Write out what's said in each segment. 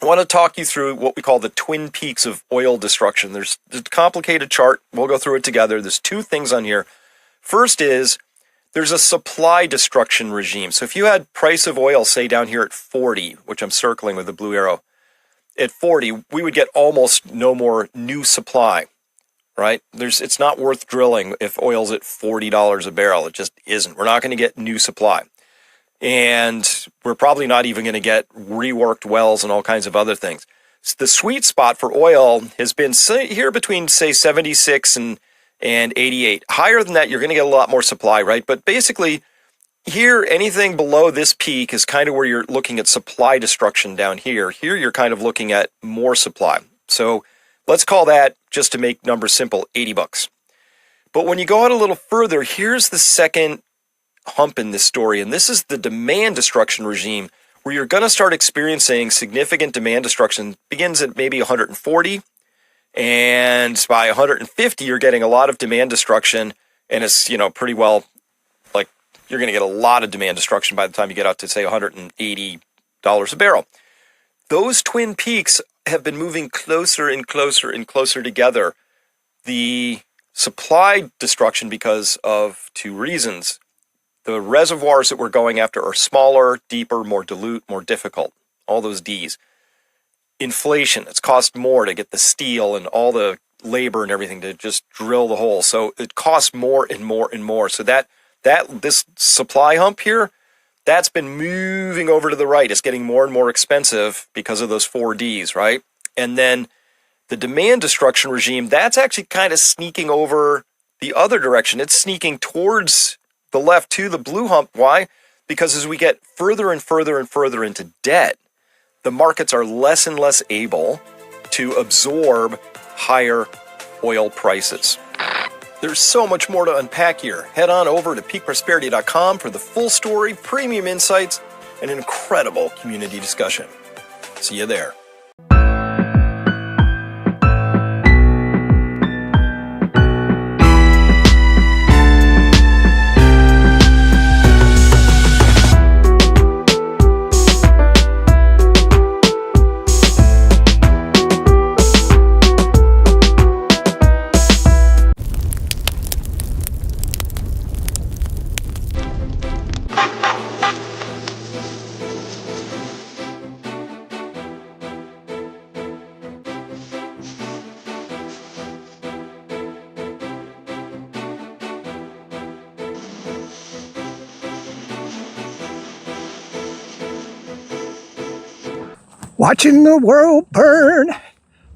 I want to talk you through what we call the twin peaks of oil destruction. There's a complicated chart. We'll go through it together. There's two things on here. First is there's a supply destruction regime. So if you had price of oil, say down here at 40, which I'm circling with the blue arrow, at 40, we would get almost no more new supply, right? It's not worth drilling if oil's at $40 a barrel. It just isn't. We're not going to get new supply. And we're probably not even going to get reworked wells and all kinds of other things. So the sweet spot for oil has been here between, say, 76 and 88. Higher than that, you're going to get a lot more supply, right? But basically, here, anything below this peak is kind of where you're looking at supply destruction down here. Here, you're kind of looking at more supply. So let's call that, just to make numbers simple, $80. But when you go out a little further, here's the second hump in this story, and this is the demand destruction regime, where you're going to start experiencing significant demand destruction. Begins at maybe 140, and by 150 you're getting a lot of demand destruction, and it's pretty well, like, you're going to get a lot of demand destruction by the time you get out to, say, $180 a barrel. Those twin peaks have been moving closer and closer and closer together. The supply destruction, because of two reasons. The reservoirs that we're going after are smaller, deeper, more dilute, more difficult. All those D's. Inflation. It's cost more to get the steel and all the labor and everything to just drill the hole. So it costs more and more and more. So this supply hump here, that's been moving over to the right. It's getting more and more expensive because of those 4 Ds, right? And then the demand destruction regime, that's actually kind of sneaking over the other direction. It's sneaking towards the left to the blue hump. Why? Because as we get further and further and further into debt, the markets are less and less able to absorb higher oil prices. There's so much more to unpack here. Head on over to peakprosperity.com for the full story, premium insights, and an incredible community discussion. See you there. Watching the world burn,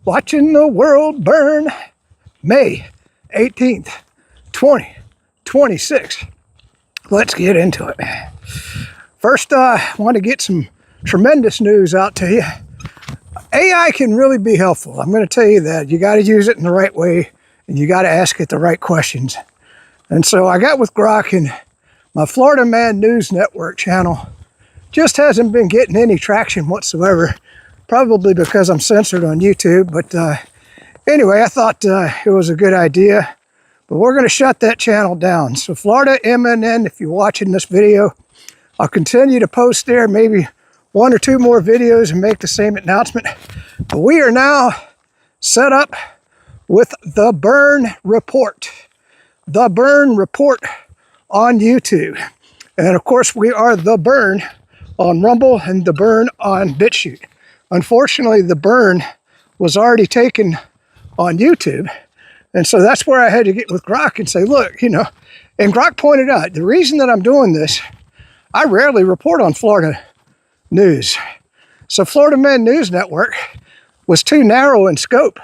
watching the world burn. May 18th, 2026. Let's get into it. First, I want to get some tremendous news out to you. AI can really be helpful. I'm going to tell you that. You got to use it in the right way, and you got to ask it the right questions. And so I got with Grok, and my Florida Man News Network channel just hasn't been getting any traction whatsoever. Probably because I'm censored on YouTube, but anyway, I thought it was a good idea, but we're going to shut that channel down. So Florida MNN, if you're watching this video, I'll continue to post there, maybe 1 or 2 more videos and make the same announcement. But we are now set up with The Burn Report. The Burn Report on YouTube. And of course, we are The Burn on Rumble and The Burn on BitChute. Unfortunately, The Burn was already taken on YouTube. And so that's where I had to get with Grok and say, look, and Grok pointed out, the reason that I'm doing this, I rarely report on Florida news. So Florida Man News Network was too narrow in scope.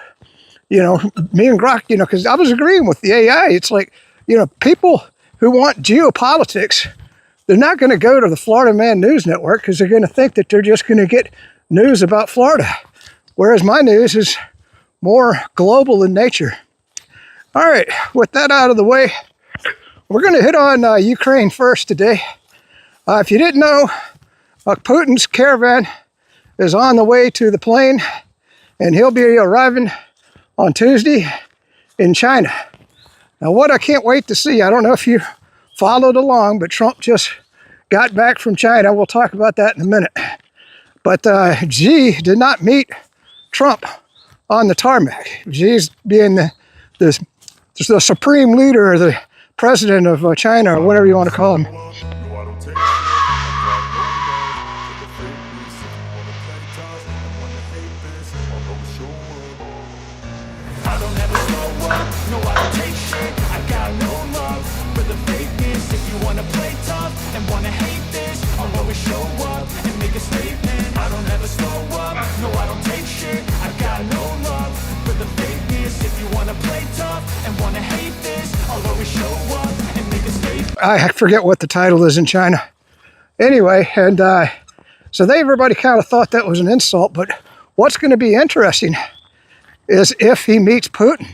Me and Grok, because I was agreeing with the AI. It's like, people who want geopolitics, they're not going to go to the Florida Man News Network because they're going to think that they're just going to get news about Florida, whereas my news is more global in nature. All right, with that out of the way, we're going to hit on Ukraine first today. If you didn't know, Putin's caravan is on the way to the plane, and he'll be arriving on Tuesday in China. Now, what I can't wait to see, I don't know if you followed along, but Trump just got back from China. We'll talk about that in a minute. But Xi did not meet Trump on the tarmac. Xi's being the supreme leader, or the president of China, or whatever you want to call him. I forget what the title is in China. Anyway, and so everybody kind of thought that was an insult, but what's going to be interesting is if he meets Putin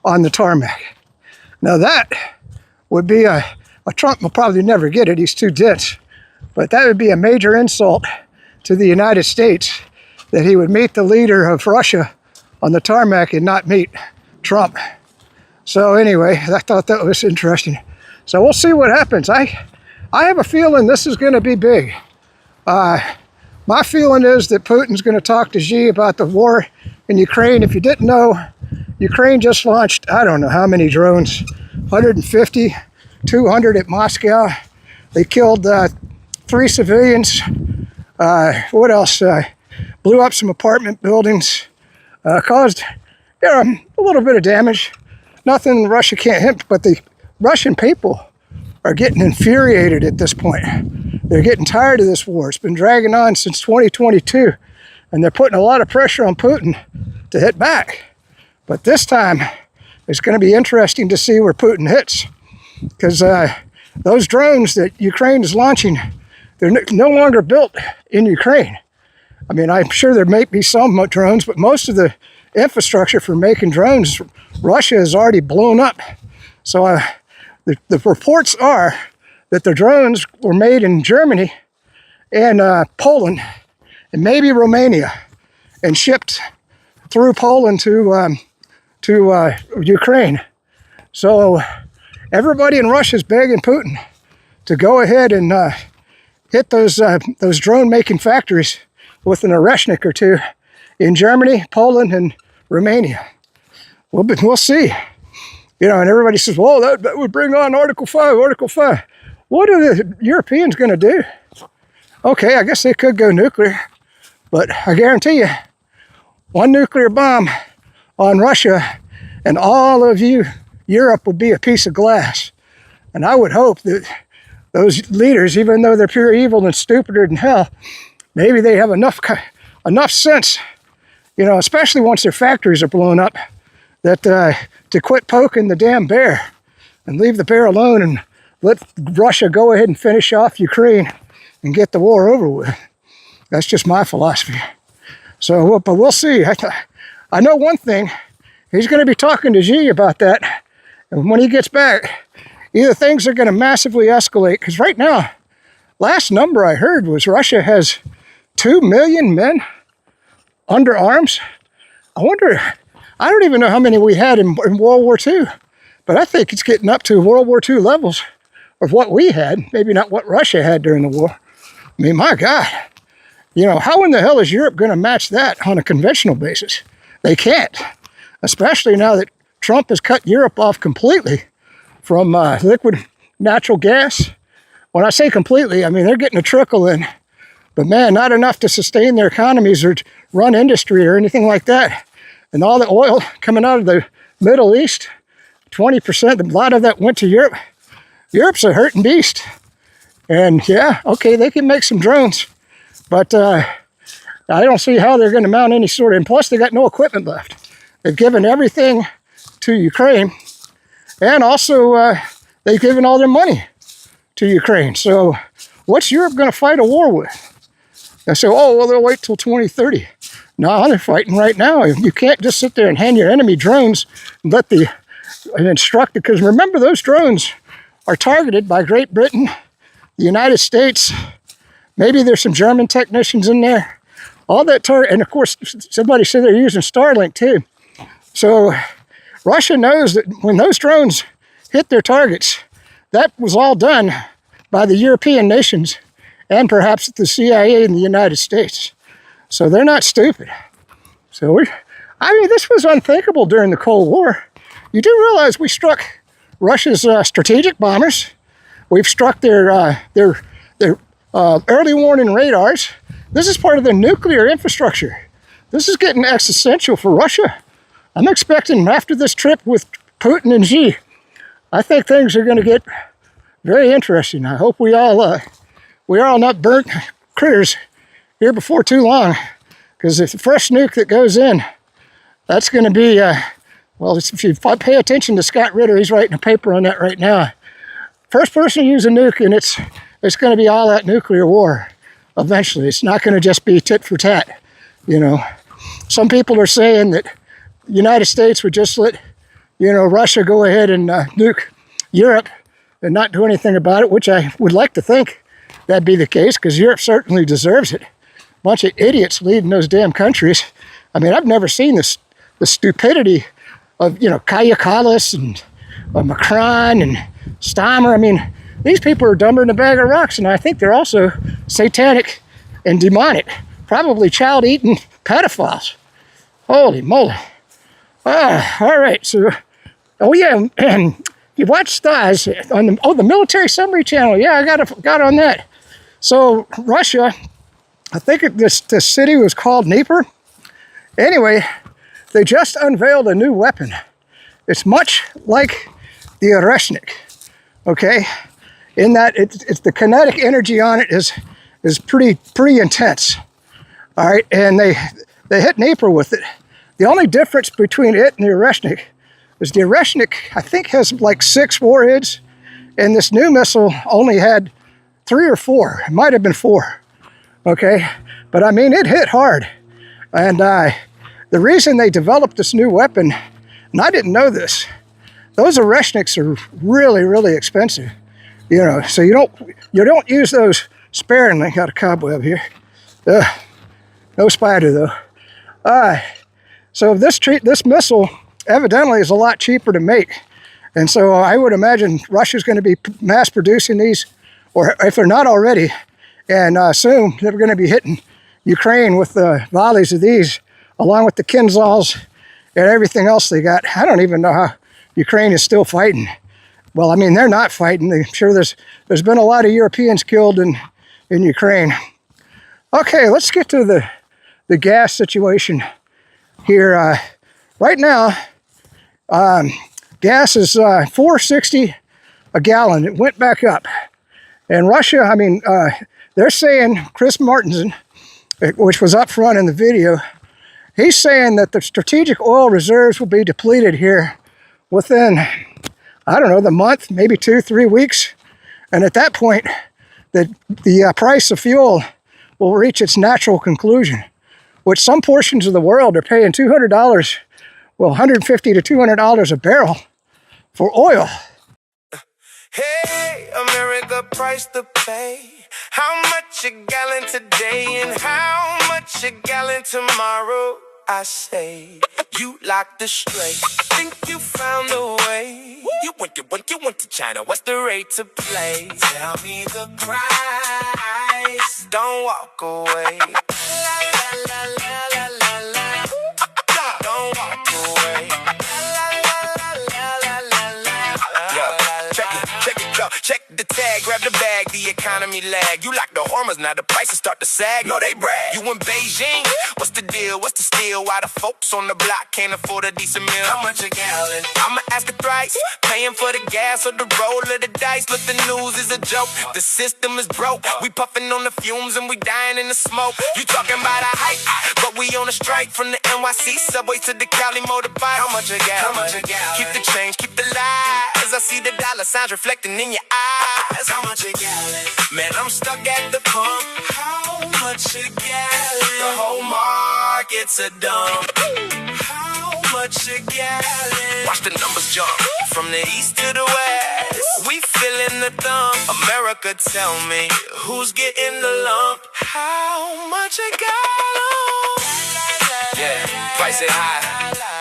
on the tarmac. Now that would be a Trump will probably never get it, he's too dense, but that would be a major insult to the United States, that he would meet the leader of Russia on the tarmac and not meet Trump. So anyway, I thought that was interesting. So we'll see what happens. I have a feeling this is going to be big. My feeling is that Putin's going to talk to Xi about the war in Ukraine. If you didn't know, Ukraine just launched, I don't know how many drones, 150, 200 at Moscow. They killed 3 civilians. What else? Blew up some apartment buildings. Caused a little bit of damage. Nothing Russia can't hit, but the Russian people are getting infuriated at this point. They're getting tired of this war. It's been dragging on since 2022, and they're putting a lot of pressure on Putin to hit back. But this time, it's going to be interesting to see where Putin hits, because those drones that Ukraine is launching, they're no longer built in Ukraine. I mean, I'm sure there may be some drones, but most of the infrastructure for making drones, Russia has already blown up. So the reports are that the drones were made in Germany and Poland and maybe Romania, and shipped through Poland to Ukraine. So everybody in Russia is begging Putin to go ahead and hit those drone-making factories with an Oreshnik or two in Germany, Poland, and Romania. We'll see. You know, and everybody says, well, that would bring on Article 5, Article 5. What are the Europeans going to do? Okay, I guess they could go nuclear, but I guarantee you, one nuclear bomb on Russia and all of Europe will be a piece of glass. And I would hope that those leaders, even though they're pure evil and stupider than hell, maybe they have enough sense, you know, especially once their factories are blown up, that to quit poking the damn bear and leave the bear alone and let Russia go ahead and finish off Ukraine and get the war over with. That's just my philosophy. So, but we'll see. I know one thing. He's going to be talking to Xi about that. And when he gets back, either things are going to massively escalate, because right now, last number I heard was Russia has 2 million men under arms. I wonder, I don't even know how many we had in World War II, but I think it's getting up to World War II levels of what we had, maybe not what Russia had during the war. I mean, my God, you know, how in the hell is Europe going to match that on a conventional basis? They can't, especially now that Trump has cut Europe off completely from liquid natural gas. When I say completely, I mean they're getting a trickle in, but man, not enough to sustain their economies or run industry or anything like that. And all the oil coming out of the Middle East, 20%, a lot of that went to Europe. Europe's a hurting beast. And yeah, okay, they can make some drones, but I don't see how they're going to mount any sort of, and plus they got no equipment left. They've given everything to Ukraine, and also they've given all their money to Ukraine. So what's Europe going to fight a war with? They say, oh, well, they'll wait till 2030. No, they're fighting right now. You can't just sit there and hand your enemy drones and instruct it, because remember, those drones are targeted by Great Britain, the United States, maybe there's some German technicians in there. All that and of course, somebody said they're using Starlink too. So Russia knows that when those drones hit their targets, that was all done by the European nations and perhaps the CIA in the United States. So they're not stupid. So this was unthinkable during the Cold War. You do realize we struck Russia's strategic bombers. We've struck their early warning radars. This is part of the nuclear infrastructure. This is getting existential for Russia. I'm expecting after this trip with Putin and Xi, I think things are going to get very interesting. I hope we all not burnt critters here before too long, because if the fresh nuke that goes in, that's going to be, well, if you pay attention to Scott Ritter, he's writing a paper on that right now. First person to use a nuke, and it's going to be all out nuclear war eventually. It's not going to just be tit for tat, you know. Some people are saying that the United States would just let, you know, Russia go ahead and nuke Europe and not do anything about it, which I would like to think that'd be the case, because Europe certainly deserves it. Bunch of idiots leading those damn countries. I mean, I've never seen the stupidity of, you know, Kaja Kallas and Macron and Stammer. I mean, these people are dumber than a bag of rocks, and I think they're also satanic and demonic, probably child-eating pedophiles. Holy moly. All right, so, oh yeah, and you watch Stars on the military summary channel. Yeah, I got on that. So Russia, I think this city was called Dnieper. Anyway, they just unveiled a new weapon. It's much like the Oreshnik, okay? In that it's the kinetic energy on it is pretty intense. All right, and they hit Dnieper with it. The only difference between it and the Oreshnik is the Oreshnik, I think, has like 6 warheads, and this new missile only had 3 or 4. It might have been 4, okay? But I mean, it hit hard. And the reason they developed this new weapon, and I didn't know this, those Oreshniks are really, really expensive. You know, so you don't use those sparingly. Got a cobweb here. No spider though. So this missile evidently is a lot cheaper to make. And so I would imagine Russia's going to be mass producing these, or if they're not already, and soon they're going to be hitting Ukraine with volleys of these, along with the Kinzhals and everything else they got. I don't even know how Ukraine is still fighting. Well, I mean, they're not fighting. I'm sure there's been a lot of Europeans killed in Ukraine. Okay, let's get to the gas situation here. Right now, gas is $4.60 a gallon. It went back up. And Russia, I mean, they're saying, Chris Martinson, which was up front in the video, he's saying that the strategic oil reserves will be depleted here within, I don't know, the month, maybe 2-3 weeks. And at that point, the price of fuel will reach its natural conclusion, which some portions of the world are paying $200, well, $150 to $200 a barrel for oil. Hey, America, price to pay. How much a gallon today and how much a gallon tomorrow? I say, you locked the straight. Think you found a way. You went to China. What's the rate to play? Tell me the price. Don't walk away. La, la, la, la, la, la. Don't walk away. La, la, la, la, la, la. Yo, check it, yo. Check the tag, grab the bag, the economy lag. You lock the Hormuz, now the prices start to sag. No, they brag. You in Beijing? What's the deal? What's the steal? Why the folks on the block can't afford a decent meal? How much a gallon? I'ma ask it thrice. Paying for the gas or the roll of the dice. Look, the news is a joke. The system is broke. We puffing on the fumes and we dying in the smoke. You talking about a hike, but we on a strike. From the NYC subway to the Cali motorbike. How much a gallon? How much a gallon? Keep the change, keep the lies. I see the dollar signs reflecting in your eyes. How much a gallon? Man, I'm stuck at the pump. How much a gallon? The whole market's a dump. How much a gallon? Watch the numbers jump from the east to the west. We feeling the thump. America, tell me who's getting the lump? How much a gallon? Yeah, price it high.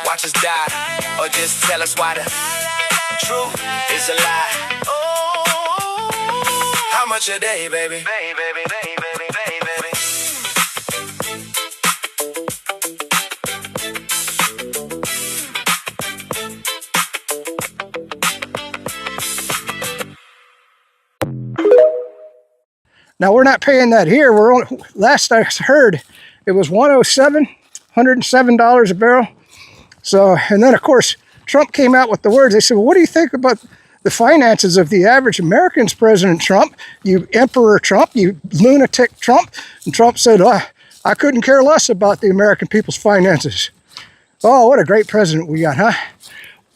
Watch us die, or just tell us why the truth is a lie. Oh, how much a day, baby? Baby, baby, baby, baby, baby. Now, we're not paying that here. Last I heard, it was $107 a barrel. So, and then, of course, Trump came out with the words. They said, well, what do you think about the finances of the average Americans, President Trump? You Emperor Trump, you lunatic Trump. And Trump said, I couldn't care less about the American people's finances. Oh, what a great president we got, huh?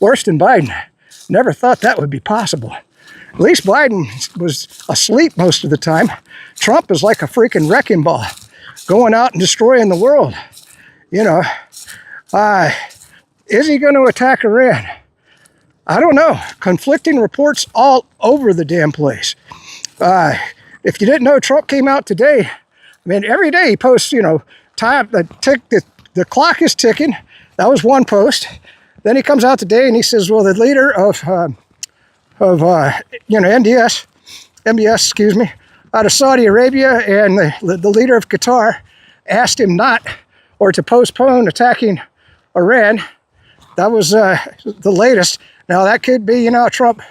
Worse than Biden. Never thought that would be possible. At least Biden was asleep most of the time. Trump is like a freaking wrecking ball, going out and destroying the world. You know, is he going to attack Iran? I don't know. Conflicting reports all over the damn place. If you didn't know, Trump came out today. I mean, every day he posts, you know, time, the clock is ticking. That was one post. Then he comes out today and he says, well, the leader of MBS, out of Saudi Arabia, and the leader of Qatar asked him not, or to postpone attacking Iran. That was the latest. Now that could be, you know, Trump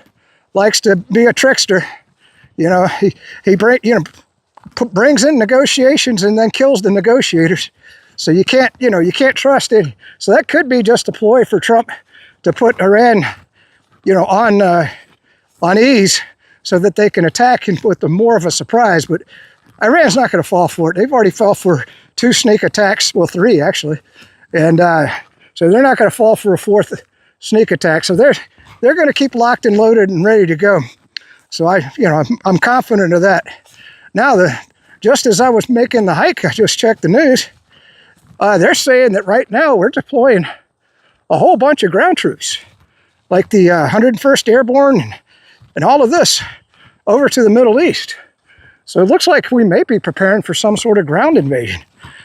likes to be a trickster. You know, he brings in negotiations and then kills the negotiators. So you can't trust it. So that could be just a ploy for Trump to put Iran, you know, on ease so that they can attack him with more of a surprise. But Iran's not going to fall for it. They've already fell for 2 sneak attacks, well, 3 actually, and so they're not going to fall for a 4th sneak attack. So they're going to keep locked and loaded and ready to go. So I'm confident of that. Now just as I was making the hike, I just checked the news. They're saying that right now we're deploying a whole bunch of ground troops, like the 101st Airborne and all of this, over to the Middle East. So it looks like we may be preparing for some sort of ground invasion,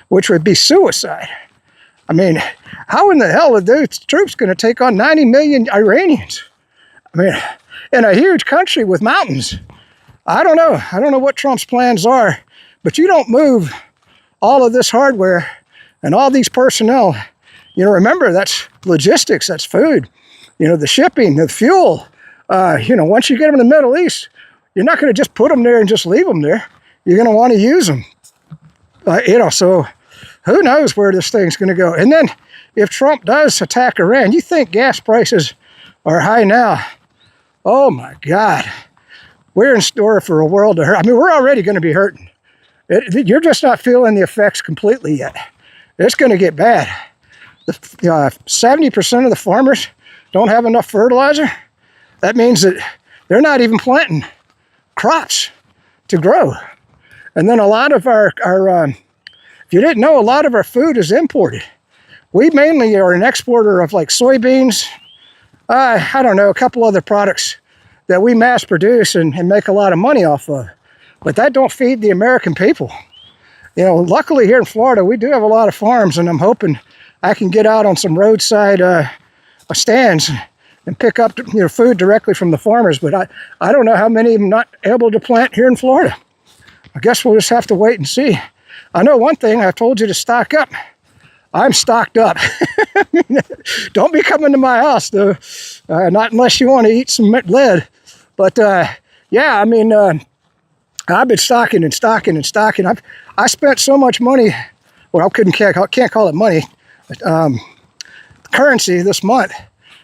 which would be suicide. I mean, how in the hell are those troops going to take on 90 million Iranians? I mean, in a huge country with mountains. I don't know. I don't know what Trump's plans are, but you don't move all of this hardware and all these personnel. You know, remember, that's logistics, that's food. You know, the shipping, the fuel. Once you get them in the Middle East, you're not going to just put them there and just leave them there. You're going to want to use them. So who knows where this thing's going to go. And then if Trump does attack Iran, you think gas prices are high now. Oh my God. We're in store for a world to hurt. I mean, we're already going to be hurting. You're just not feeling the effects completely yet. It's going to get bad. 70% of the farmers don't have enough fertilizer. That means that they're not even planting crops to grow. And then a lot of our if you didn't know, a lot of our food is imported. We mainly are an exporter of like soybeans, I don't know, a couple other products that we mass produce and make a lot of money off of. But that don't feed the American people. You know, luckily here in Florida, we do have a lot of farms, and I'm hoping I can get out on some roadside stands and pick up food directly from the farmers. But I don't know how many of them not able to plant here in Florida. I guess we'll just have to wait and see. I know one thing, I told you to stock up. I'm stocked up. Don't be coming to my house, though. Not unless you want to eat some lead. But yeah, I mean, I've been stocking and stocking and stocking. I spent so much money. Well, I can't call it money. Currency this month,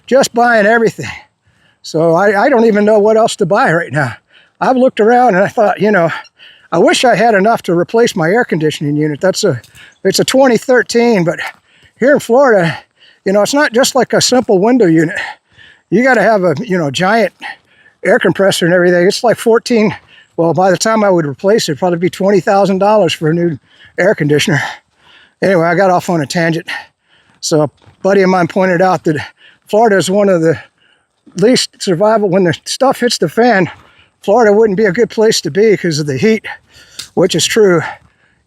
just buying everything. So I don't even know what else to buy right now. I've looked around and I thought, I wish I had enough to replace my air conditioning unit. It's a 2013, but here in Florida, it's not just like a simple window unit. You got to have a giant air compressor and everything. It's like 14. Well, by the time I would replace it, it'd probably be $20,000 for a new air conditioner. Anyway, I got off on a tangent. So a buddy of mine pointed out that Florida is one of the least survival. When the stuff hits the fan, Florida wouldn't be a good place to be because of the heat, which is true.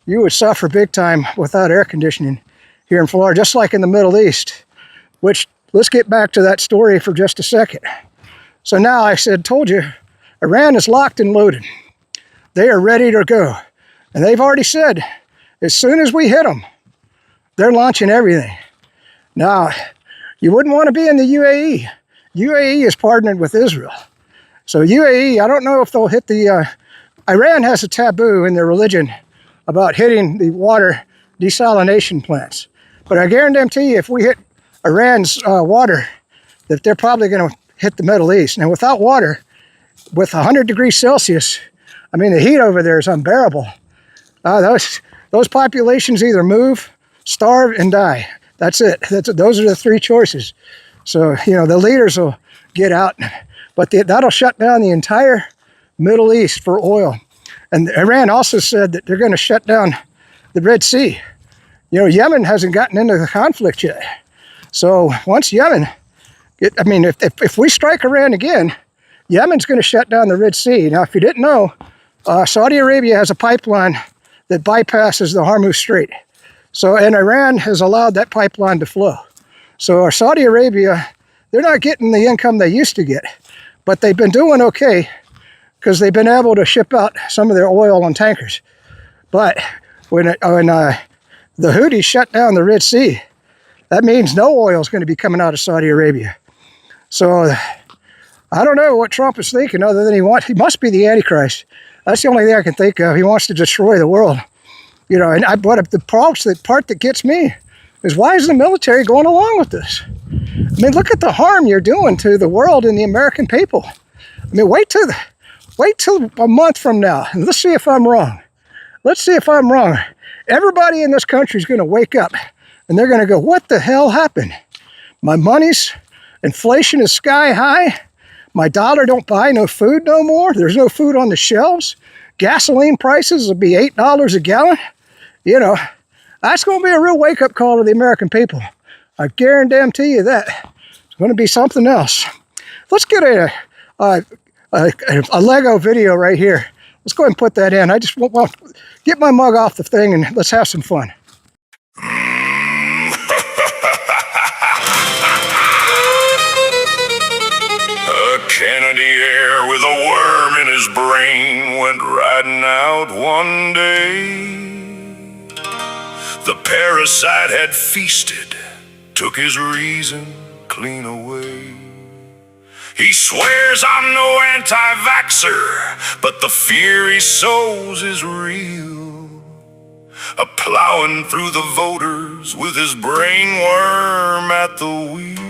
You would suffer big time without air conditioning here in Florida, just like in the Middle East, which, let's get back to that story for just a second. So now I told you, Iran is locked and loaded. They are ready to go. And they've already said, as soon as we hit them, they're launching everything. Now, you wouldn't want to be in the UAE. UAE is partnered with Israel. So UAE, I don't know if they'll hit the Iran has a taboo in their religion about hitting the water desalination plants. But I guarantee you, if we hit Iran's water, that they're probably going to hit the Middle East. Now, without water, with 100 degrees Celsius, I mean, the heat over there is unbearable. Those populations either move, starve, and die. That's it. Those are the three choices. So, you know, the leaders will get out, but that'll shut down the entire Middle East for oil. And Iran also said that they're going to shut down the Red Sea. You know, Yemen hasn't gotten into the conflict yet. So once Yemen, if we strike Iran again, Yemen's going to shut down the Red Sea. Now, if you didn't know, Saudi Arabia has a pipeline that bypasses the Hormuz Strait. So, and Iran has allowed that pipeline to flow. So our Saudi Arabia, they're not getting the income they used to get, but they've been doing okay because they've been able to ship out some of their oil on tankers. But when the Houthis shut down the Red Sea, that means no oil is going to be coming out of Saudi Arabia. So I don't know what Trump is thinking other than he must be the Antichrist. That's the only thing I can think of. He wants to destroy the world. You know, and the part that gets me is, why is the military going along with this? I mean, look at the harm you're doing to the world and the American people. I mean, wait till a month from now, and let's see if I'm wrong. Let's see if I'm wrong. Everybody in this country is going to wake up, and they're going to go, what the hell happened? Inflation is sky high. My dollar don't buy no food no more. There's no food on the shelves. Gasoline prices will be $8 a gallon. You know, that's going to be a real wake-up call to the American people. I guarantee you that. It's going to be something else. Let's get a Lego video right here. Let's go ahead and put that in. I just want to get my mug off the thing and let's have some fun. Kennedy air with a worm in his brain went riding out one day. The parasite had feasted, took his reason clean away. He swears I'm no anti-vaxxer, but the fear he sows is real. A-plowing through the voters with his brain worm at the wheel.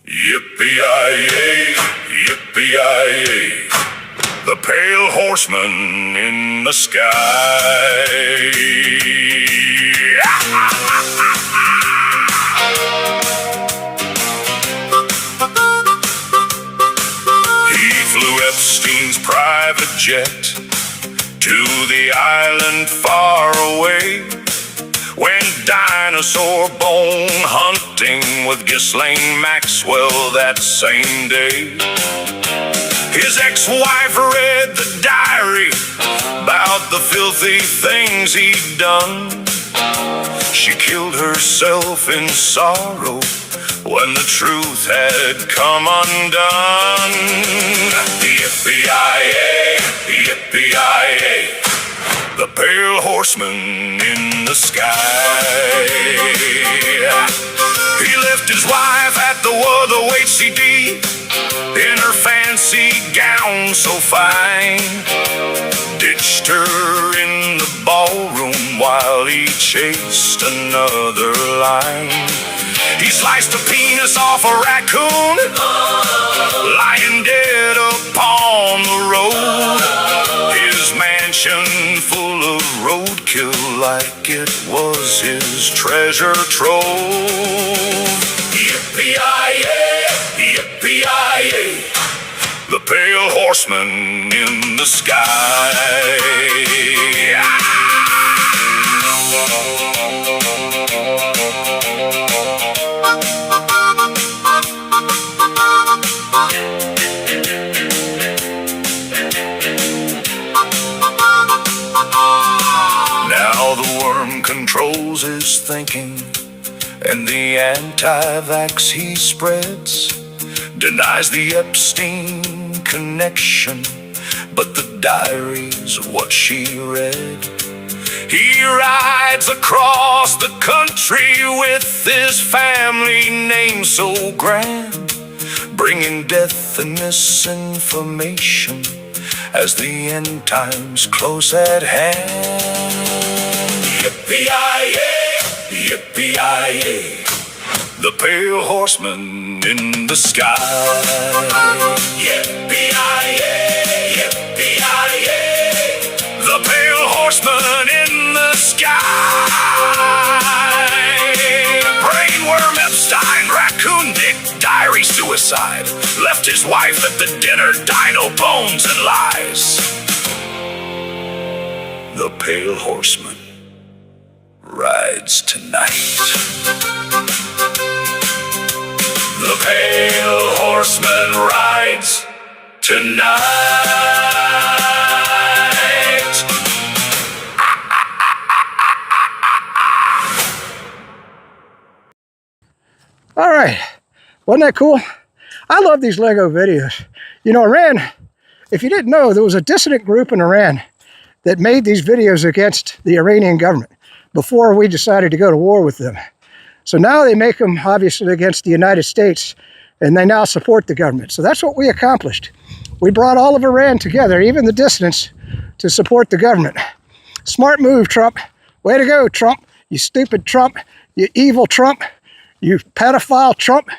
Yippee-yi-yay, yippee-yi-yay, the pale horseman in the sky. He flew Epstein's private jet to the island far away, went dinosaur bone hunting with Ghislaine Maxwell that same day. His ex-wife read the diary about the filthy things he'd done. She killed herself in sorrow when the truth had come undone. Yippee-yi-yay, yippee-yi-yay, the pale horseman in the sky. He left his wife at the WHCD in her fancy gown so fine, ditched her in the ballroom while he chased another line. He sliced a penis off a raccoon, lying dead upon the road. His mansion full of roadkill like it was his treasure trove. Yippee-yi-yay, yippee-yi-yay, the pale horseman in the sky. Now the worm controls his thinking, and the anti-vax he spreads denies the Epstein connection, but the diary's what she read. He rides across the country with his family name so grand, bringing death and misinformation as the end times close at hand. Yippee-yi-yay, yippee-yi-yay, the pale horseman in the sky. Yippee-yi-yay, yippee-yi-yay, the pale horseman in the sky. Brainworm Epstein, raccoon Dick, diary suicide, left his wife at the dinner, dino bones and lies. The pale horseman rides tonight. The pale horseman rides tonight. All right, wasn't that cool? I love these Lego videos. You know, Iran, if you didn't know, there was a dissident group in Iran that made these videos against the Iranian government before we decided to go to war with them. So now they make them, obviously, against the United States, and they now support the government. So that's what we accomplished. We brought all of Iran together, even the dissidents, to support the government. Smart move, Trump. Way to go, Trump. You stupid Trump. You evil Trump. You pedophile Trump.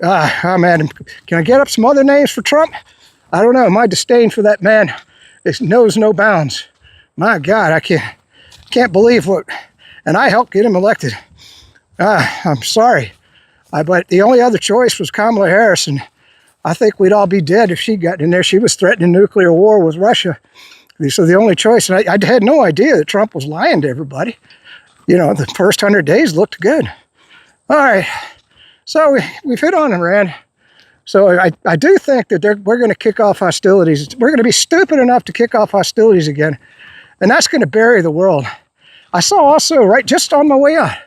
Oh man, can I get up some other names for Trump? I don't know. My disdain for that man knows no bounds. My God, I can't believe what, and I helped get him elected. I'm sorry, but the only other choice was Kamala Harris, and I think we'd all be dead if she got in there. She was threatening nuclear war with Russia, so the only choice, and I had no idea that Trump was lying to everybody. You know, the first 100 days looked good. All right, so we've hit on Iran. So I do think that we're going to kick off hostilities. We're going to be stupid enough to kick off hostilities again, and that's going to bury the world. I saw also, right just on my way out,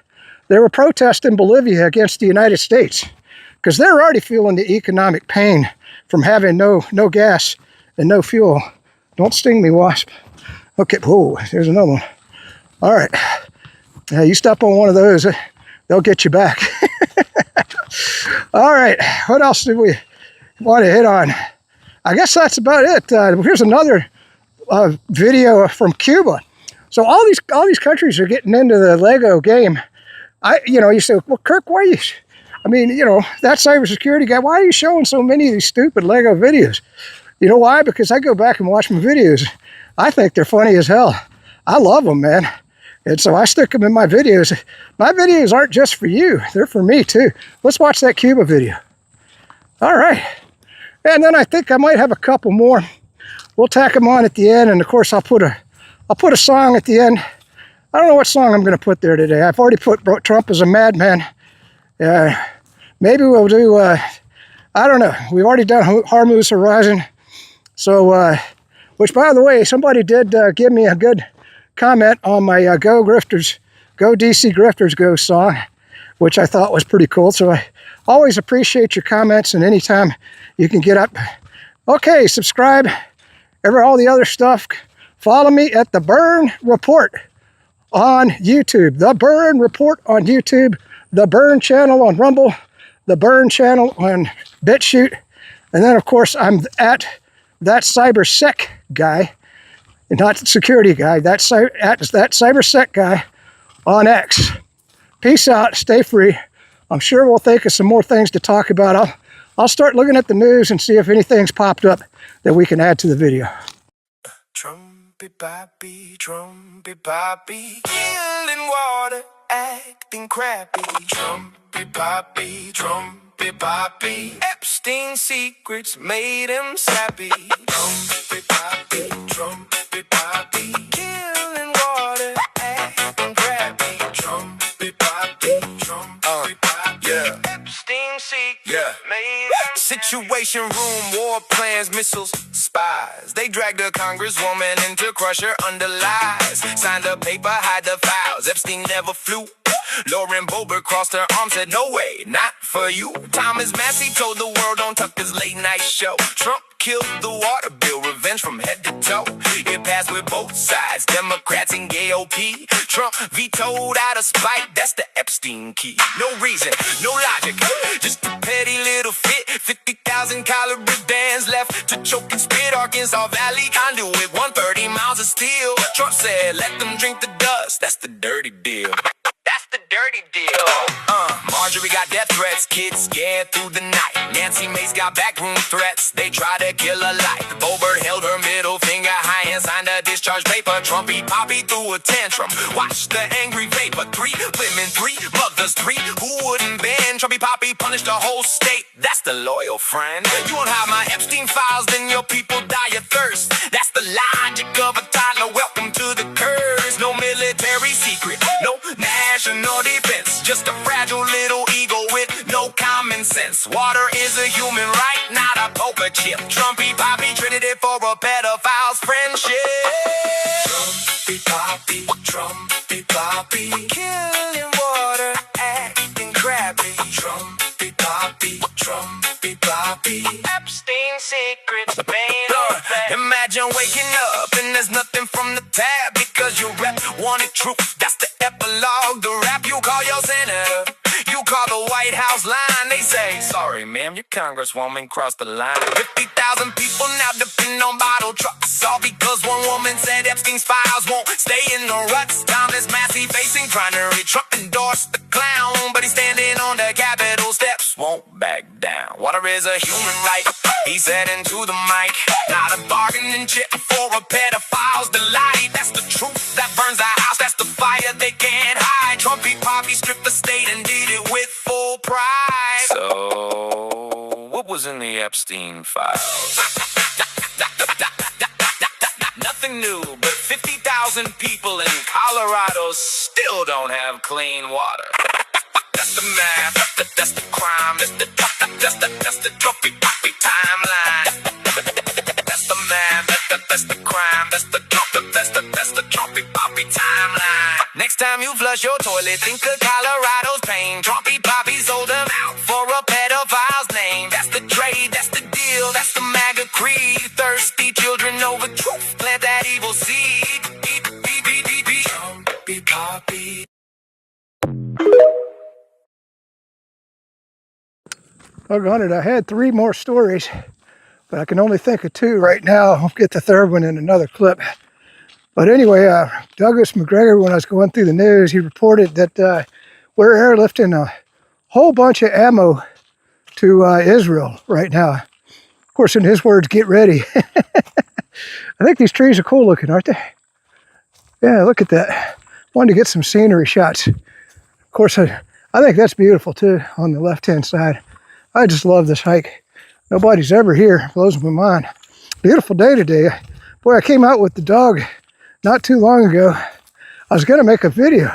there were protests in Bolivia against the United States because they're already feeling the economic pain from having no gas and no fuel. Don't sting me, wasp. Okay, whoa, there's another one. All right, you step on one of those, they'll get you back. All right, what else do we want to hit on? I guess that's about it. Here's another video from Cuba. So all these countries are getting into the Lego game. You say, well, Kirk, why are you? I mean, that cybersecurity guy. Why are you showing so many of these stupid Lego videos? You know why? Because I go back and watch my videos. I think they're funny as hell. I love them, man. And so I stick them in my videos. My videos aren't just for you. They're for me, too. Let's watch that Cuba video. All right. And then I think I might have a couple more. We'll tack them on at the end. And, of course, I'll put a song at the end. I don't know what song I'm going to put there today. I've already put Trump as a madman. Maybe we'll do, I don't know. We've already done Hormuz Horizon. So, which, by the way, somebody did give me a good comment on my Go DC Grifters Go song, which I thought was pretty cool. So I always appreciate your comments, and anytime you can get up. Okay, subscribe, all the other stuff. Follow me at The Burn Report on YouTube. The Burn Report on YouTube. The Burn channel on Rumble. The Burn channel on BitChute. And then, of course, I'm at that cybersec guy. Not the security guy, that cybersec guy on X. Peace out, stay free. I'm sure we'll think of some more things to talk about. I'll start looking at the news and see if anything's popped up that we can add to the video. Trumpy-poppy, trumpy-poppy, killing water, acting crappy. Trumpy-poppy, trumpy-poppy, Epstein's secrets made him sappy. Trumpy-poppy, trumpy-poppy, killing water, acting crappy. Trumpy-poppy, trumpy-poppy, yeah. Epstein's secrets made him Situation room, war plans, missiles, spies. They dragged a congresswoman in to crush her under lies. Signed a paper, hide the files. Epstein never flew. Lauren Boebert crossed her arms, said, no way, not for you. Thomas Massey told the world on Tucker's late night show. Trump killed the water bill, revenge from head to toe. It passed with both sides, Democrats and GOP. Trump vetoed out of spite, that's the Epstein key. No reason, no logic, just a petty little fit. 50,000 calorie bands left to choke and spit. Arkansas Valley conduit, 130 miles of steel. Trump said, let them drink the dust, that's the dirty deal. That's the dirty deal. Marjorie got death threats, kids scared through the night. Nancy Mace got backroom threats, they tried to kill her life. Boebert held her middle finger high and signed a discharge paper. Trumpy Poppy threw a tantrum, watch the angry vapor. 3 women, 3 mothers, 3 who wouldn't bend. Trumpy Poppy punished the whole state, that's the loyal friend. You won't have my Epstein files, then your people die of thirst. That's the logic of a toddler, welcome to the curse. No military secret, no national defense, just a fragile little ego with no common sense. Water is a human right, not a poker chip. Trumpy Poppy traded it for a pedophile's friendship. Trumpy Poppy, Trumpy Poppy, killing water, acting crappy. Trumpy Poppy, Trumpy Poppy, Epstein secrets, vain or fact. Imagine waking up and there's nothing from the tab because your rep wanted truth. That's the epilogue, the rap. You call your senator, you call the White House line. They say, sorry ma'am, your congresswoman crossed the line. 50,000 people now depend on bottle trucks, all because one woman said Epstein's files won't stay in the ruts. Thomas Massey facing primary, Trump endorsed the clown, but he's standing on the Capitol steps, won't back down. Water is a human right, he said into the mic, not a bargaining chip for a pedophile's delight. That's the truth that burns the house, that's the fire they can't hide. Trumpy Poppy stripped the state and did it with full pride. So, what was in the Epstein files? Nothing new, but 50,000 people in Colorado still don't have clean water. That's the math, that's the crime, that's the Trumpy Poppy timeline. That's the math, that's the crime, that's the Trumpy Poppy timeline. Next time you flush your toilet, think of Colorado's pain. Trumpy Poppy sold them out for a pedophile's name. That's the trade, that's the deal, that's the MAGA creed. Thirsty children over truth, plant that evil seed. Trumpy Poppy. Doggone it, I had 3 more stories, but I can only think of 2 right now. I'll get the third one in another clip. But anyway, Douglas McGregor, when I was going through the news, he reported that we're airlifting a whole bunch of ammo to Israel right now. Of course, in his words, get ready. I think these trees are cool looking, aren't they? Yeah, look at that. Wanted to get some scenery shots. Of course, I think that's beautiful too on the left-hand side. I just love this hike. Nobody's ever here. Blows my mind. Beautiful day today. Boy, I came out with the dog not too long ago. I was going to make a video.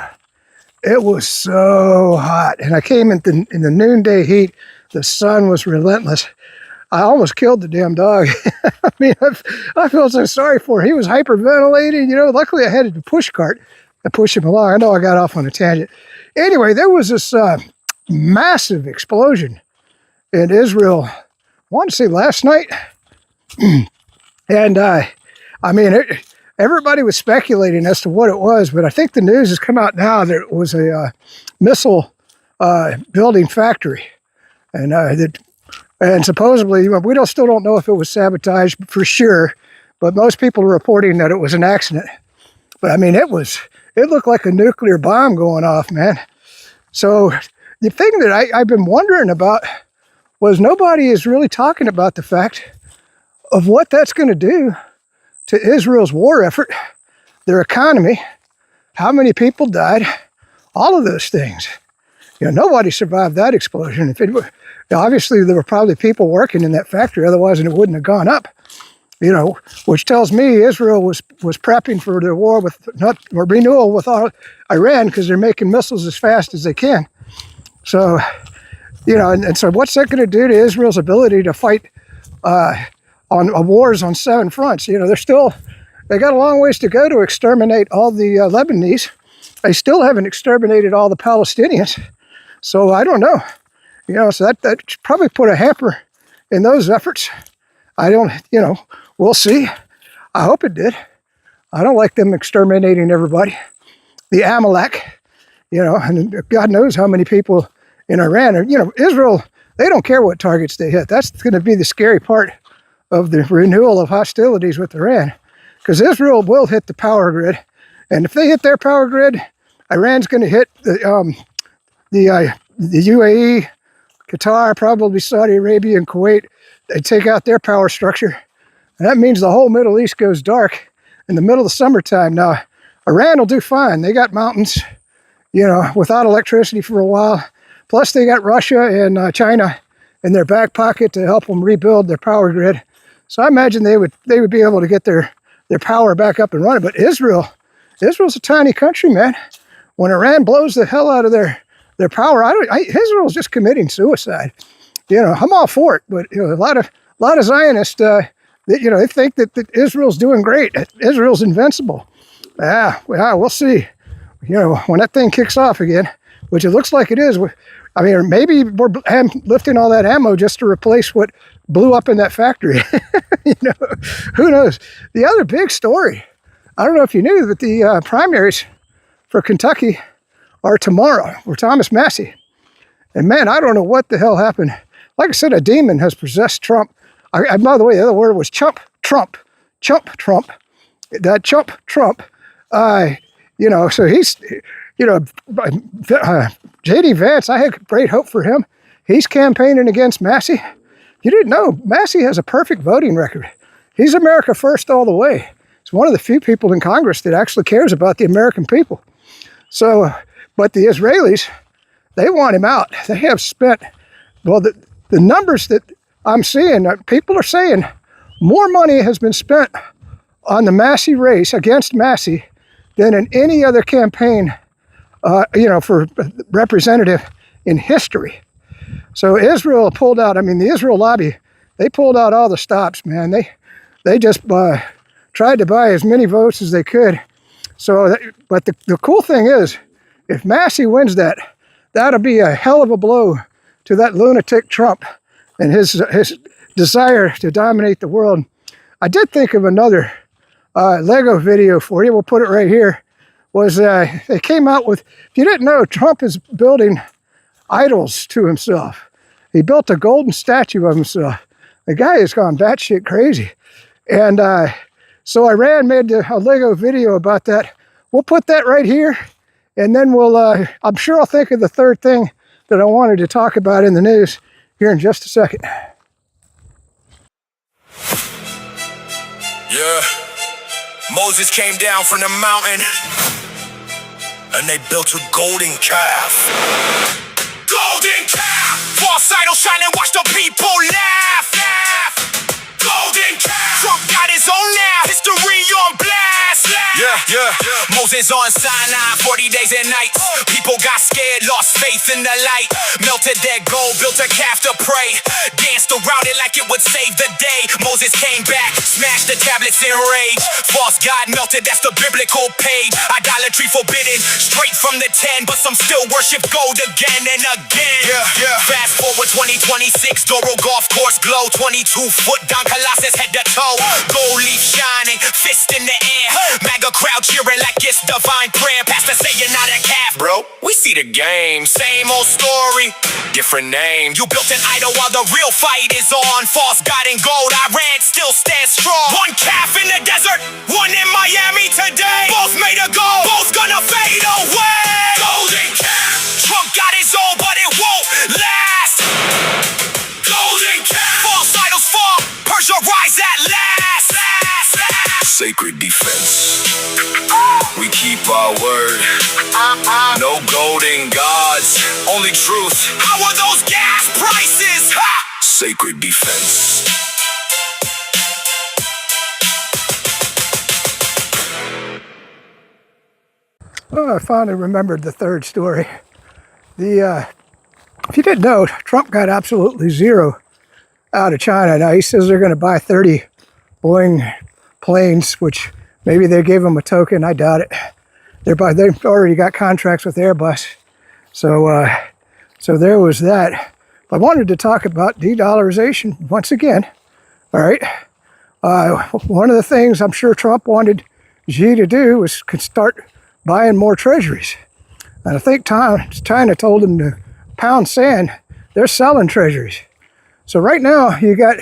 It was so hot. And I came in the noonday heat. The sun was relentless. I almost killed the damn dog. I mean, I feel so sorry for him. He was hyperventilating. You know, luckily I had a push cart to push him along. I know I got off on a tangent. Anyway, there was this massive explosion in Israel, I want to say last night. And I mean, everybody was speculating as to what it was, but I think the news has come out now that it was a missile building factory. And supposedly, we still don't know if it was sabotage for sure, but most people are reporting that it was an accident. But I mean, it looked like a nuclear bomb going off, man. So the thing that I've been wondering about was nobody is really talking about the fact of what that's going to do to Israel's war effort, their economy, how many people died, all of those things. You know, nobody survived that explosion. If it were, obviously there were probably people working in that factory, otherwise it wouldn't have gone up. You know, which tells me Israel was prepping for their war renewal with Iran because they're making missiles as fast as they can. So, you know, and so what's that going to do to Israel's ability to fight on wars on 7 fronts? You know, they got a long ways to go to exterminate all the Lebanese. they still haven't exterminated all the Palestinians. So I don't know. So that should probably put a hamper in those efforts. I don't, we'll see. I hope it did. I don't like them exterminating everybody. The Amalek, and God knows how many people in Iran are, Israel, they don't care what targets they hit. That's going to be the scary part of the renewal of hostilities with Iran, because Israel will hit the power grid. And if they hit their power grid, Iran's going to hit the UAE, Qatar, probably Saudi Arabia and Kuwait. They take out their power structure. And that means the whole Middle East goes dark in the middle of the summertime. Now, Iran will do fine. They got mountains, without electricity for a while. Plus, they got Russia and China in their back pocket to help them rebuild their power grid. So I imagine they would be able to get their power back up and running. But Israel's a tiny country, man. When Iran blows the hell out of their power, Israel's just committing suicide. I'm all for it, but a lot of Zionists, they think that Israel's doing great. Israel's invincible. We'll see. When that thing kicks off again, which it looks like it is. Maybe we're lifting all that ammo just to replace what blew up in that factory. Who knows? The other big story, I don't know if you knew that the primaries for Kentucky are tomorrow for Thomas Massey. And man, I don't know what the hell happened. Like I said, a demon has possessed Trump. By the way, the other word was Trump. That Trump. So he's, J.D. Vance, I had great hope for him. He's campaigning against Massey. You didn't know, Massey has a perfect voting record. He's America first all the way. He's one of the few people in Congress that actually cares about the American people. So, but the Israelis, they want him out. They have spent, the numbers that I'm seeing, people are saying more money has been spent on the Massey race against Massey than in any other campaign, for representative in history. So Israel pulled out, the Israel lobby, they pulled out all the stops, man. They just tried to buy as many votes as they could. So, but the cool thing is, if Massey wins that'll be a hell of a blow to that lunatic Trump and his desire to dominate the world. I did think of another Lego video for you. We'll put it right here. They came out with, if you didn't know, Trump is building idols to himself. He built a golden statue of himself. The guy has gone batshit crazy. And so Iran made a Lego video about that. We'll put that right here. And then I'm sure I'll think of the third thing that I wanted to talk about in the news here in just a second. Yeah. Moses came down from the mountain and they built a golden calf. Golden calf! False idol shine and watch the people laugh. Golden calf! Trump got his own now. History on blast. Yeah. Moses on Sinai, 40 days and nights. People got scared, lost faith in the light. Melted their gold, built a calf to pray. Danced around it like it would save the day. Moses came back, smashed the tablets in rage. False god melted, that's the biblical page. Idolatry forbidden, straight from the 10. But some still worship gold again and again. Yeah. Fast forward 2026, Doro golf course glow. 22 foot down Colossus head to toe. Gold leaf shining, fist in the air. MAGA crowd cheering like it's divine prayer. Pastor say you're not a calf, bro. We see the game, same old story, different name. You built an idol while the real fight is on. False god and gold, Iran still stands strong. One calf in the desert, one in Miami today. Both made a goal, both gonna fade away. Golden calf. Trump got his own, but it won't last. Golden calf. False idols fall, Persia rise at last. Sacred defense. We keep our word. No golden gods, only truth. How are those gas prices? Ha! Sacred defense. Well, I finally remembered the third story. If you didn't know, Trump got absolutely zero out of China. Now he says they're going to buy 30 Boeing planes, which maybe they gave him a token. I doubt it. they've already got contracts with Airbus. So, so there was that. I wanted to talk about de-dollarization once again. All right. One of the things I'm sure Trump wanted Xi to do was start buying more treasuries. And I think China told him to pound sand. They're selling treasuries. So right now you got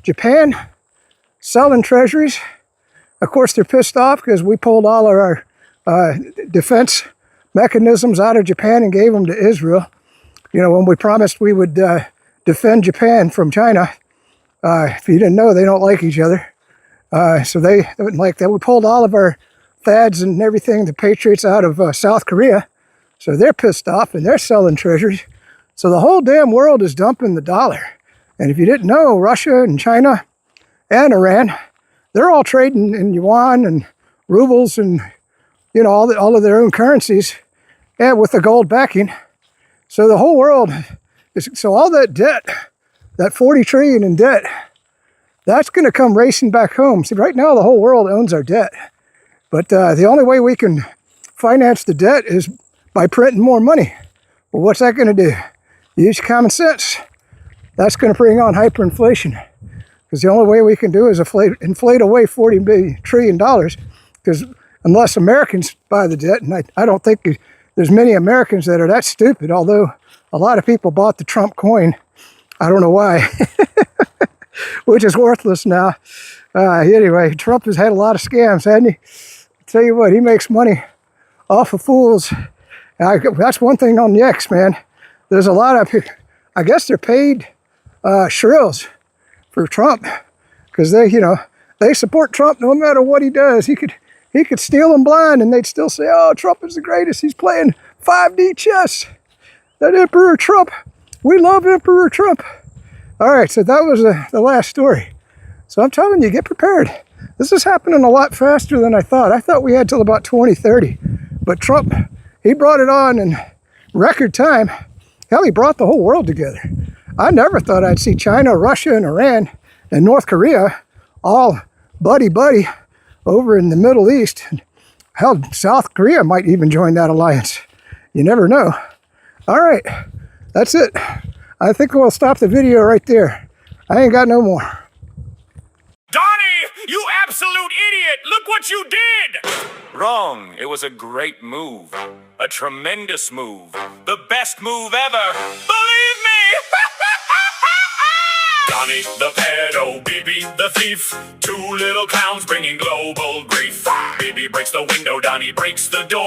Japan selling treasuries. Of course, they're pissed off because we pulled all of our defense mechanisms out of Japan and gave them to Israel. You know, when we promised we would defend Japan from China. If you didn't know, they don't like each other. So they wouldn't like that. We pulled all of our THAADs and everything, the Patriots, out of South Korea. So they're pissed off and they're selling treasuries. So the whole damn world is dumping the dollar. And if you didn't know, Russia and China and Iran, they're all trading in yuan and rubles and, you know, all of their own currencies, and with the gold backing. So the whole world is, so all that debt, that 40 trillion in debt, that's going to come racing back home. See, right now the whole world owns our debt. But the only way we can finance the debt is by printing more money. Well, what's that going to do? Use common sense. That's going to bring on hyperinflation. Because the only way we can do is inflate away $40 trillion. Because unless Americans buy the debt, and I don't think there's many Americans that are that stupid, although a lot of people bought the Trump coin. I don't know why, which is worthless now. Anyway, Trump has had a lot of scams, hasn't he? I'll tell you what, he makes money off of fools. That's one thing on the X, man. There's a lot of, I guess they're paid shrills for Trump, because they support Trump no matter what he does. He could steal them blind and they'd still say, oh, Trump is the greatest. He's playing 5D chess. That Emperor Trump. We love Emperor Trump. All right, so that was the last story. So I'm telling you, get prepared. This is happening a lot faster than I thought. I thought we had till about 2030. But Trump, he brought it on in record time. Hell, he brought the whole world together. I never thought I'd see China, Russia, and Iran, and North Korea all buddy-buddy over in the Middle East. Hell, South Korea might even join that alliance. You never know. All right, that's it. I think we'll stop the video right there. I ain't got no more. Donnie, you absolute idiot! Look what you did! Wrong. It was a great move. A tremendous move. The best move ever. Believe me! Donnie the pedo, Bibi the thief. Two little clowns bringing global grief. Bibi breaks the window, Donnie breaks the door.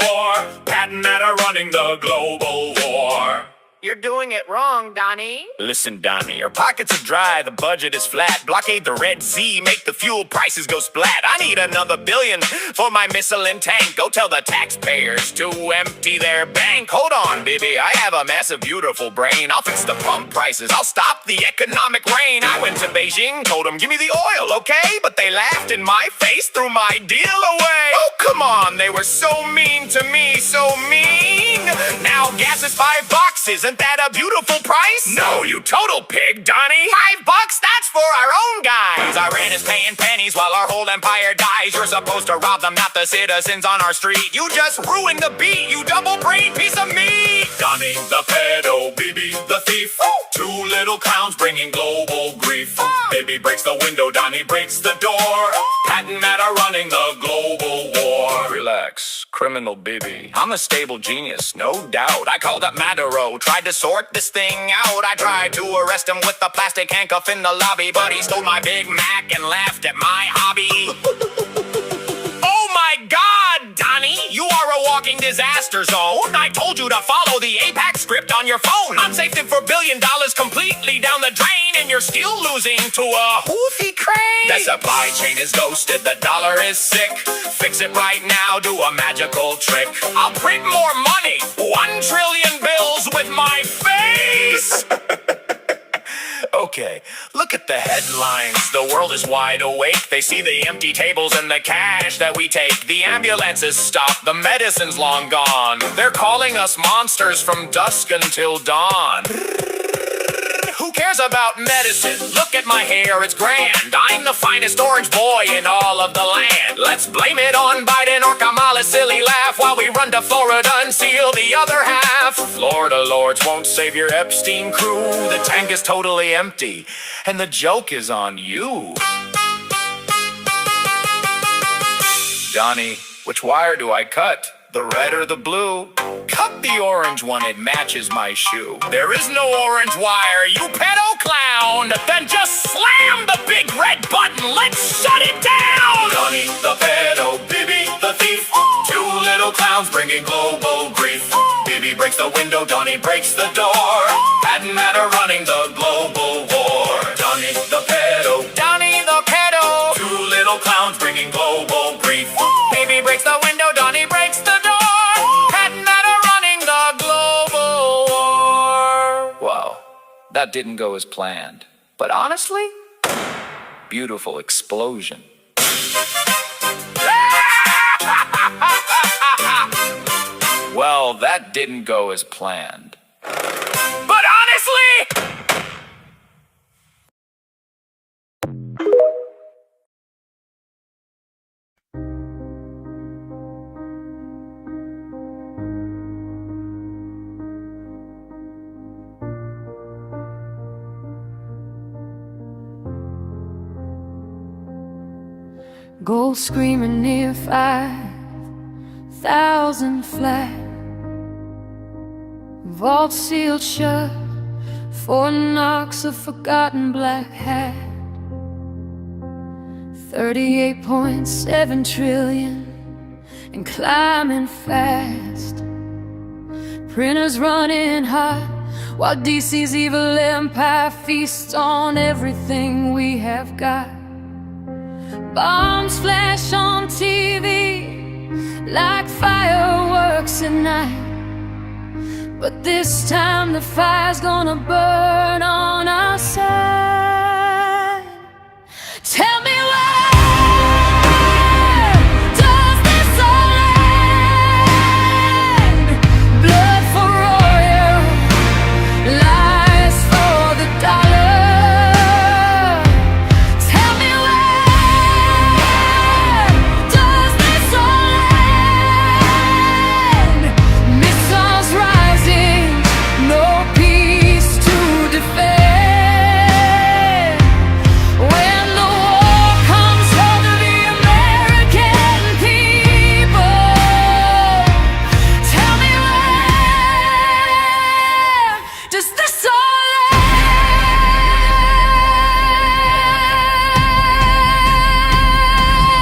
Pat and Matt are running the global war. You're doing it wrong, Donnie. Listen, Donnie, our pockets are dry, the budget is flat. Blockade the Red Sea, make the fuel prices go splat. I need another billion for my missile and tank. Go tell the taxpayers to empty their bank. Hold on, baby, I have a massive, beautiful brain. I'll fix the pump prices, I'll stop the economic rain. I went to Beijing, told them, give me the oil, okay? But they laughed in my face, threw my deal away. Oh, come on, they were so mean to me, so mean. Now gas is $5. Isn't that a beautiful price? No, you total pig, Donnie. $5, that's for our own guys. Iran is paying pennies while our whole empire dies. You're supposed to rob them, not the citizens on our street. You just ruined the beat, you double-brained piece of meat. Donnie the pedo, Bibi the thief. Two little clowns bringing global grief. Bibi breaks the window, Donnie breaks the door. Pat and Matt are running the global war. Relax, criminal Bibi. I'm a stable genius, no doubt. I called up Maduro, tried to sort this thing out. I tried to arrest him with the plastic handcuff in the lobby, but he stole my Big Mac and laughed at my hobby. Oh my God, Donnie, you are a walking disaster zone. I told you to follow the APAC script on your phone. I'm safed for $1 billion completely down the drain, and you're still losing to a Houthi crane. The supply chain is ghosted, the dollar is sick. Fix it right now, do a magical trick. I'll print more money, 1 trillion bills with my face. Okay, look at the headlines. The world is wide awake. They see the empty tables and the cash that we take. The ambulances stop, the medicine's long gone. They're calling us monsters from dusk until dawn. Who cares about medicine? Look at my hair, it's grand. I'm the finest orange boy in all of the land. Let's blame it on Biden or Kamala's silly laugh while we run to Florida and seal the other half. Florida lords won't save your Epstein crew. The tank is totally empty, and the joke is on you. Donnie, which wire do I cut? The red or the blue? Cut the orange one, it matches my shoe. There is no orange wire, you pedo clown! Then just slam the big red button, let's shut it down! Donnie the pedo, Bibi the thief. Two little clowns bringing global grief. Bibi breaks the window, Donnie breaks the door. Hadn't matter running the global war. Donnie the pedo, Donnie the pedo. Two little clowns bringing global grief. Bibi breaks the window, Donnie breaks the door. Hadn't matter running the global war. Wow, that didn't go as planned. But honestly, beautiful explosion. Well, that didn't go as planned. But honestly, gold screaming near 5,000 flat. Vault sealed shut, 4 knocks, a forgotten black hat. 38.7 trillion and climbing fast. Printers running hot while DC's evil empire feasts on everything we have got. Bombs flash on TV like fireworks at night. But this time the fire's gonna burn on our side. Tell me why does this all end? Blood for oil, lies for the dollar. Tell me why does this all end? Missiles rising, no peace to defend. When the war comes home to the American people, tell me where does this all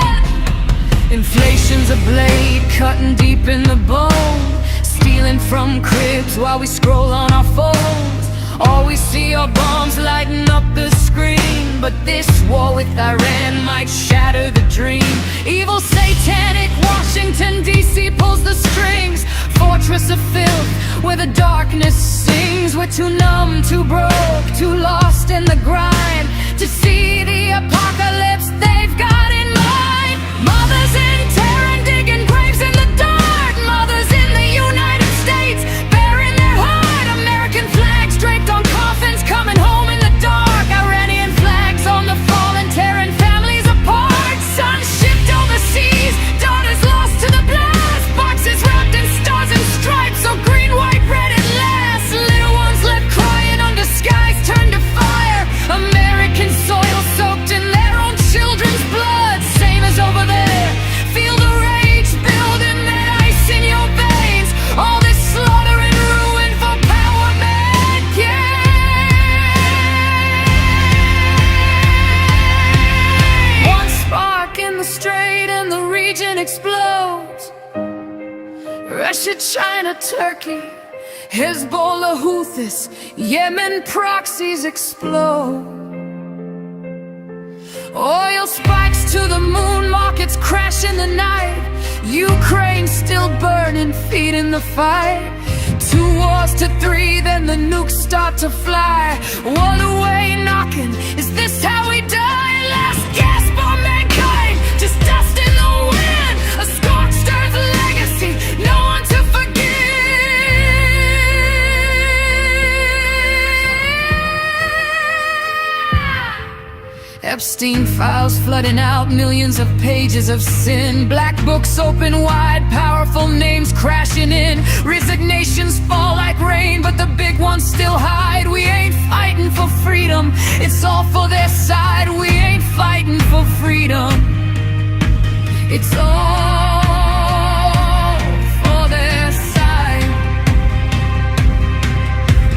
end? Inflation's a blade cutting deep in the bone, stealing from cribs while we scroll on our phones. All we see are bombs lighting up the screen. But this war with Iran might shatter the dream. Evil satanic Washington DC pulls the strings. Fortress of filth where the darkness sings. We're too numb, too broke, too lost in the grind to see the apocalypse they've got in mind. Mothers in terror digging graves in the dark. Mothers in the United States bearing their heart. American flags draped on coffins coming home in the dark. Iranian flags on the fallen, tearing families apart. Sons shipped overseas, daughters lost to the blast. Boxes wrapped in stars and stripes, so green, white, red at last. Little ones left crying under skies turned to fire. American soil soaked in their own children's blood. Same as over there. Feel the rage building, that ice in your veins. All this slaughter and ruin for power, man. Yeah. One spark in the strait and the region explodes. Russia, China, Turkey, Hezbollah, Houthis, Yemen proxies explode. Oil spikes to the moon, markets crash in the night. Ukraine still burning, feeding the fight. 2 wars to 3, then the nukes start to fly. World away knocking, is this how we die? Last gasp for mankind, just dust in the wind. A scorched earth legacy, no one to forgive. Pristine files flooding out millions of pages of sin. Black books open wide, powerful names crashing in. Resignations fall like rain, but the big ones still hide. We ain't fighting for freedom, it's all for their side. We ain't fighting for freedom, it's all for their side.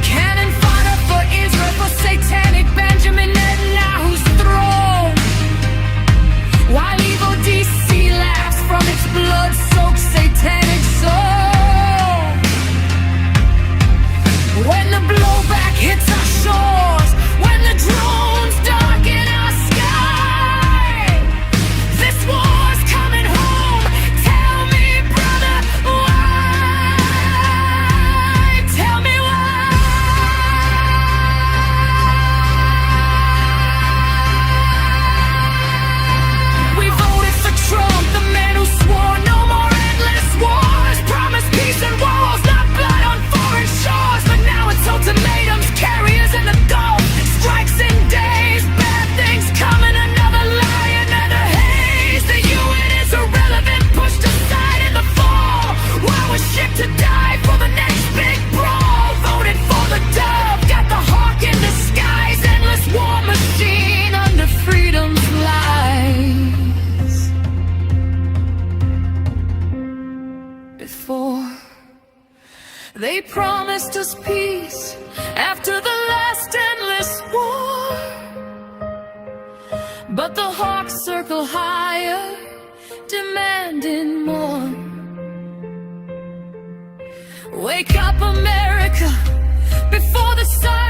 Cannon fodder for Israel, for satanic Benjamin Netanyahu's throne, while evil DC laughs from its blood-soaked satanic soul. When the blowback hits our shores, when the drones darken our sky, this war's coming home. Tell me, brother, why? Tell me why. We voted for Trump, the man who swore no more endless wars, promised peace and walls, not blood on foreign shores. But now it's ultimatums, carriers in the Gulf, strikes in days, bad things coming, another lie, another haze. The UN is irrelevant, pushed aside in the fall, while we're shipped to die for the next big brawl. Voted for the dove, got the hawk in disguise, endless war machine under freedom's lies. Before they promised us peace after the last endless war, but the hawks circle higher, demanding more. Wake up, America, before the sun